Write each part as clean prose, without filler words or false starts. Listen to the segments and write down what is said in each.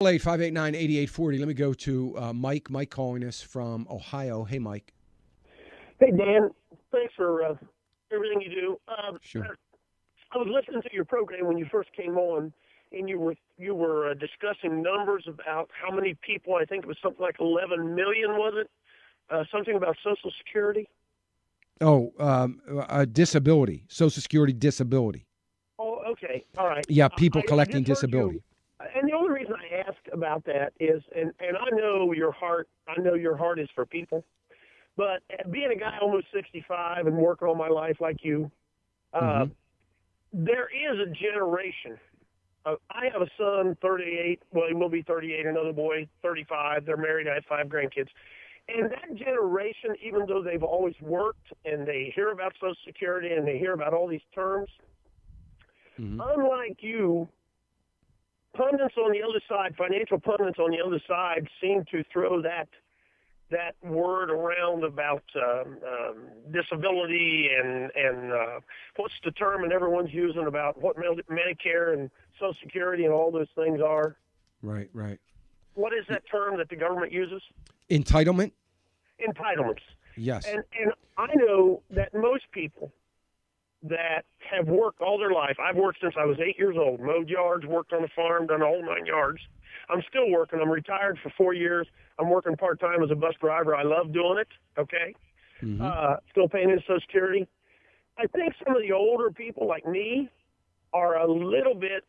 858-988-40. Let me go to Mike. Mike calling us from Ohio. Hey, Mike. Hey, Dan. Thanks for everything you do. Sure. I was listening to your program when you first came on, and you were discussing numbers about how many people. I think it was something like 11 million, was it? Something about Social Security. Oh, disability, Social Security disability. Oh, okay. All right. Yeah, people I collecting just heard you. disability. And the only reason I ask about that is, and I know your heart. I know your heart is for people. But being a guy almost 65 and working all my life like you, Mm-hmm. there is a generation. I have a son, 38. Well, he will be 38. Another boy, 35. They're married. I have 5 grandkids. And that generation, even though they've always worked and they hear about Social Security and they hear about all these terms, Mm-hmm. unlike you, pundits on the other side, financial pundits on the other side, seem to throw that word around about disability and what's the term and everyone's using about what Medicare and Social Security and all those things are. Right, right. What is that term that the government uses? Entitlement? Entitlements. Yes. And I know that most people that have worked all their life, I've worked since I was 8 years old, mowed yards, worked on a farm, done all 9 yards. I'm still working. I'm retired for 4 years. I'm working part-time as a bus driver. I love doing it, okay? Mm-hmm. Still paying in Social Security. I think some of the older people like me are a little bit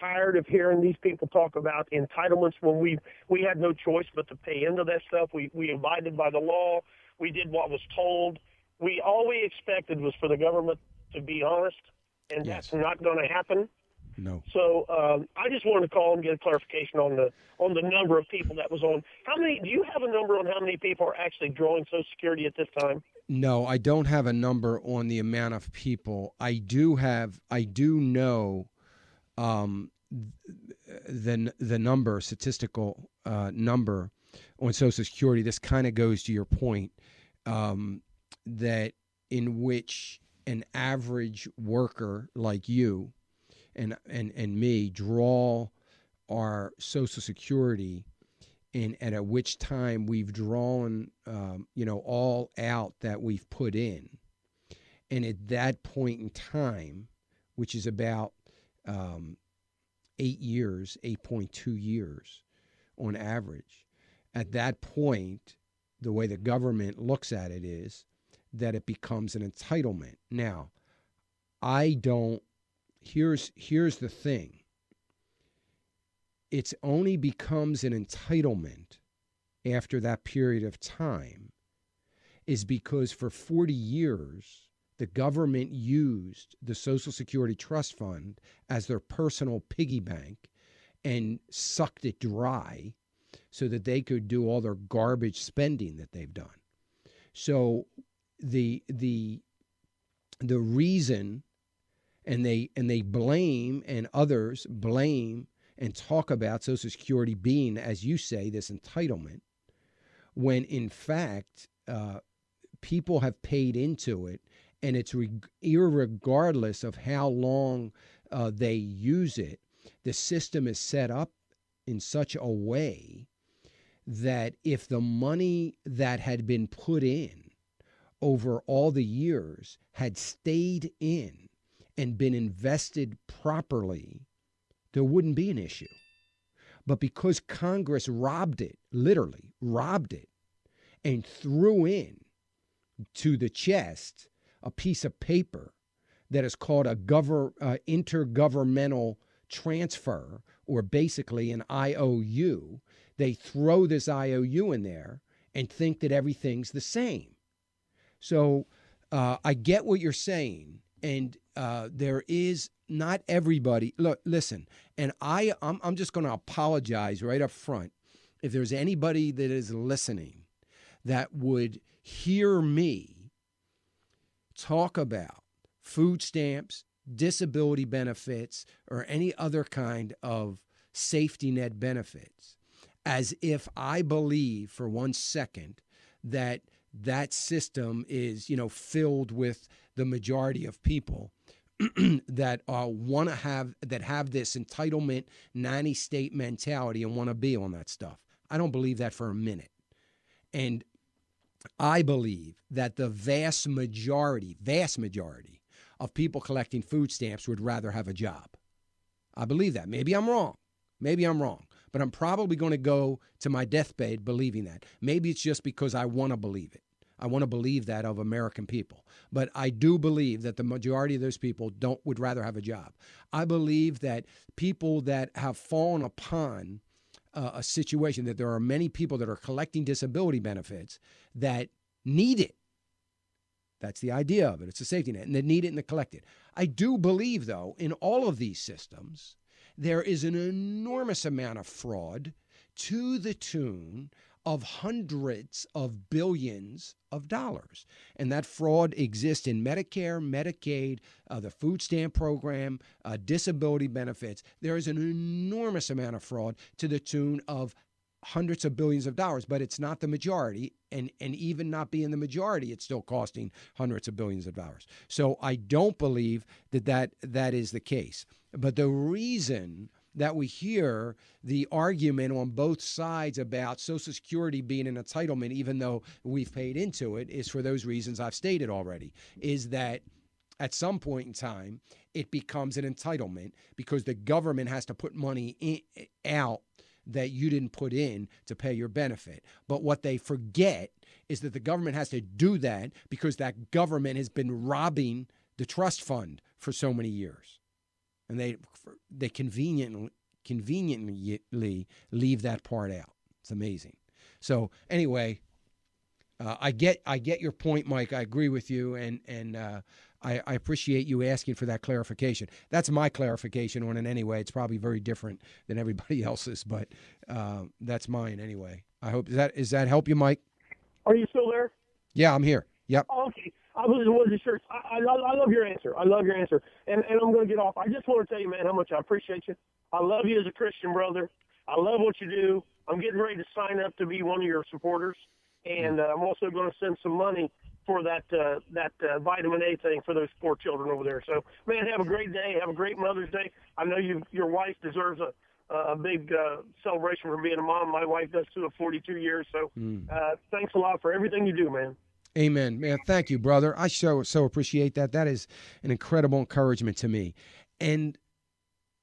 tired of hearing these people talk about entitlements when we had no choice but to pay into that stuff. We abided by the law. We did what was told. All we expected was for the government to be honest, and Yes. that's not going to happen. No. So I just wanted to call and get a clarification on the number of people that was on. How many? Do you have a number on how many people are actually drawing Social Security at this time? No, I don't have a number on the amount of people. I do know the number, statistical number on Social Security. This kind of goes to your point, that in which an average worker like you and me draw our Social Security, and at which time we've drawn all out that we've put in, and at that point in time, which is about 8 years, 8.2 years on average, at that point, the way the government looks at it is that it becomes an entitlement. Now, I don't. Here's the thing. It only becomes an entitlement after that period of time is because for 40 years, the government used the Social Security Trust Fund as their personal piggy bank and sucked it dry so that they could do all their garbage spending that they've done. So the reason, and they blame, and others blame and talk about Social Security being, as you say, this entitlement, when in fact people have paid into it, and it's irregardless of how long they use it. The system is set up in such a way that if the money that had been put in over all the years had stayed in and been invested properly, there wouldn't be an issue. But because Congress robbed it, literally robbed it, and threw in to the chest a piece of paper that is called a intergovernmental transfer, or basically an IOU, they throw this IOU in there and think that everything's the same. So I get what you're saying, and there is not everybody. Look, listen, and I'm just going to apologize right up front if there's anybody that is listening that would hear me talk about food stamps, disability benefits, or any other kind of safety net benefits as if I believe for 1 second that system is, filled with the majority of people. that want to have this entitlement nanny state mentality and want to be on that stuff. I don't believe that for a minute. And I believe that the vast majority of people collecting food stamps would rather have a job. I believe that. Maybe I'm wrong. But I'm probably going to go to my deathbed believing that. Maybe it's just because I want to believe it. I want to believe that of American people. But I do believe that the majority of those people would rather have a job. I believe that people that have fallen upon a situation, that there are many people that are collecting disability benefits that need it. That's the idea of it. It's a safety net, and they need it and they collect it. I do believe, though, in all of these systems, there is an enormous amount of fraud to the tune of hundreds of billions of dollars. And that fraud exists in Medicare, Medicaid, the food stamp program, disability benefits. There is an enormous amount of fraud to the tune of hundreds of billions of dollars, but it's not the majority. And even not being the majority, it's still costing hundreds of billions of dollars. So I don't believe that is the case. But the reason that we hear the argument on both sides about Social Security being an entitlement, even though we've paid into it, is for those reasons I've stated already, is that at some point in time, it becomes an entitlement because the government has to put money out that you didn't put in to pay your benefit. But what they forget is that the government has to do that because that government has been robbing the trust fund for so many years. And they conveniently leave that part out. It's amazing. So anyway, I get your point, Mike. I agree with you, and I appreciate you asking for that clarification. That's my clarification on it anyway. It's probably very different than everybody else's, but that's mine anyway. I hope does that help you, Mike? Are you still there? Yeah, I'm here. Yep. Okay. I wasn't sure. I love your answer. And I'm going to get off. I just want to tell you, man, how much I appreciate you. I love you as a Christian brother. I love what you do. I'm getting ready to sign up to be one of your supporters, and I'm also going to send some money for that vitamin A thing for those poor children over there. So, man, have a great day. Have a great Mother's Day. I know your wife deserves a big celebration for being a mom. My wife does too, of 42 years. So thanks a lot for everything you do, man. Amen, man. Thank you, brother. I so appreciate that. That is an incredible encouragement to me. And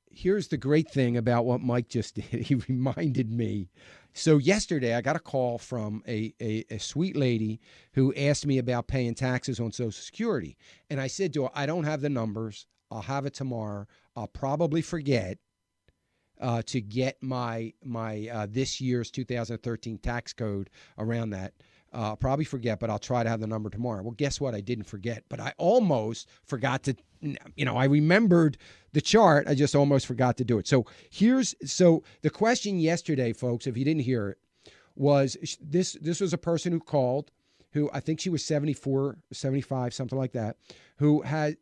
here's the great thing about what Mike just did. He reminded me. So yesterday I got a call from a sweet lady who asked me about paying taxes on Social Security. And I said to her, I don't have the numbers. I'll have it tomorrow. I'll probably forget to get my this year's 2013 tax code around that. I'll probably forget, but I'll try to have the number tomorrow. Well, guess what? I didn't forget, but I almost forgot to, I remembered the chart. I just almost forgot to do it. So the question yesterday, folks, if you didn't hear it, was this was a person who called, who I think she was 74, 75, something like that, who had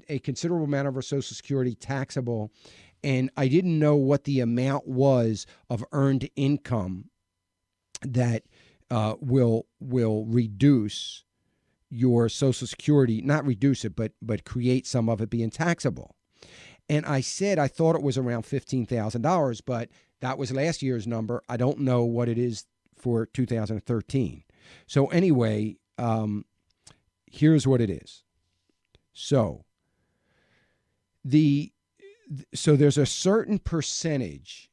a considerable amount of her Social Security taxable. And I didn't know what the amount was of earned income that will reduce your Social Security, not reduce it, but create some of it being taxable. And I said I thought it was around $15,000, but that was last year's number. I don't know what it is for 2013. So anyway, here's what it is. So there's a certain percentage.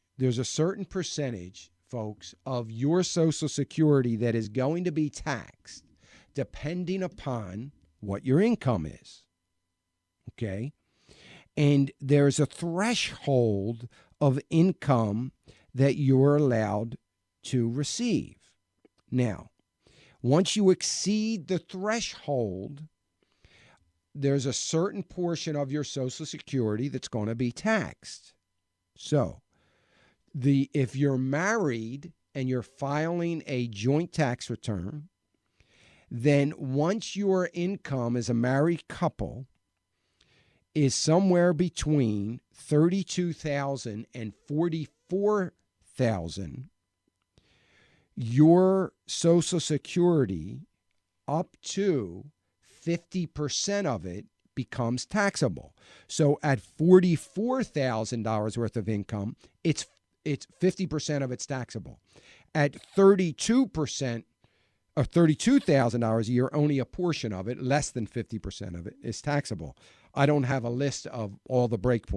Folks, of your Social Security that is going to be taxed depending upon what your income is. Okay? And there's a threshold of income that you're allowed to receive. Now, once you exceed the threshold, there's a certain portion of your Social Security that's going to be taxed. So, if you're married and you're filing a joint tax return, then once your income as a married couple is somewhere between $32,000 and $44,000, your Social Security, up to 50% of it, becomes taxable. So at $44,000 worth of income, it's 50% of it's taxable. At 32% or $32,000 a year, only a portion of it, less than 50% of it, is taxable. I don't have a list of all the breakpoints.